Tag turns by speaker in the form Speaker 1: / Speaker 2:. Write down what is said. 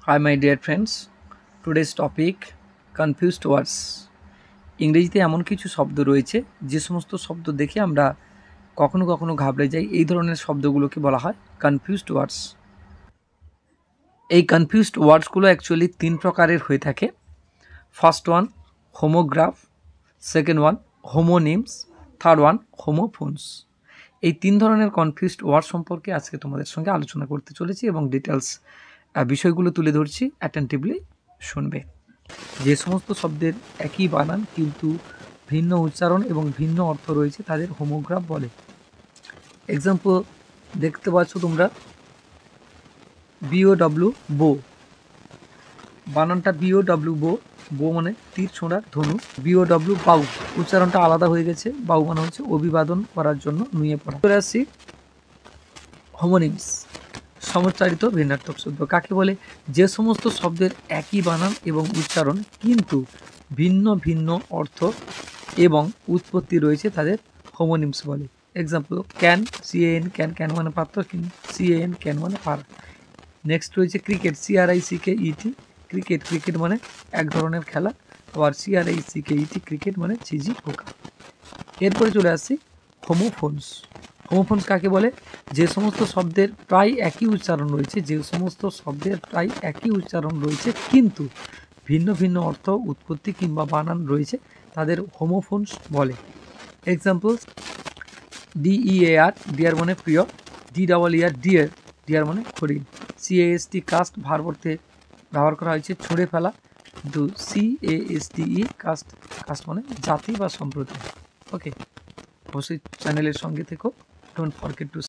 Speaker 1: Hi my dear friends, today's topic confused words. ইংরেজিতে এমন কিছু শব্দ রয়েছে যে সমস্ত শব্দ দেখে আমরা কখনো কখনো ঘাবড়ে যাই। এই ধরনের শব্দগুলোকে বলা হয় কনফিউজড ওয়ার্ডস। এই কনফিউজড ওয়ার্ডসগুলো অ্যাকচুয়ালি তিন প্রকারের হয়ে থাকে। First one homograph, second one homonyms, third one homophones. এই তিন ধরনের কনফিউজড ওয়ার্ড সম্পর্কে আজকে তোমাদের সঙ্গে আলোচনা করতে চলেছি এবং ডিটেলস বিষয়গুলো তুলে ধরছি, অ্যাটেন্টিভলি শুনবে। যে সমস্ত শব্দের একই বানান কিন্তু ভিন্ন উচ্চারণ এবং ভিন্ন অর্থ রয়েছে তাদের হোমোগ্রাফ বলে। এক্সাম্পল দেখতে পাচ্ছ তোমরা, BOW বো, বানানটা BOW বো, বো মানে তীর ছোঁড়ার ধনু। BOW বাউ, উচ্চারণটা আলাদা হয়ে গেছে। বাউ মানে হচ্ছে অভিবাদন করার জন্য নুয়ে পড়া। চলে আসছি হোমোনিমস, সমচ্চারিত ভিন্নার্থক শব্দ। কাকে বলে? যে সমস্ত শব্দের একই বানান এবং উচ্চারণ কিন্তু ভিন্ন ভিন্ন অর্থ এবং উৎপত্তি রয়েছে তাদের হোমোনিমস বলে। Example can, CAN, can, can মানে পাত্র, CAN, ক্যান মানে পার। নেক্সট রয়েছে ক্রিকেট, CRICKET, ক্রিকেট, ক্রিকেট মানে এক ধরনের খেলা। আবার CRICKET, ক্রিকেট মানে ঝিঝি পোকা। এরপরে চলে আসছি হোমোফোনস। হোমোফোনস কাকে বলে? যে সমস্ত শব্দের প্রায় একই উচ্চারণ রয়েছে, যে সমস্ত শব্দের প্রায় একই উচ্চারণ রয়েছে কিন্তু ভিন্ন ভিন্ন অর্থ, উৎপত্তি কিংবা বানান রয়েছে তাদের হোমোফোনস বলে। এক্সাম্পল DEAR, ডিয়ার মানে প্রিয়। DEER, ডিয়ার, ডিয়ার মানে হরিণ। CAST, কাস্ট, ভার্ব অর্থে ব্যবহার করা হয়েছে ছুঁড়ে ফেলা। কিন্তু CASTE, কাস্ট, কাস্ট মানে জাতি বা সম্প্রদায়। ওকে, অবশ্যই চ্যানেলের সঙ্গে থেকো। Don't forget to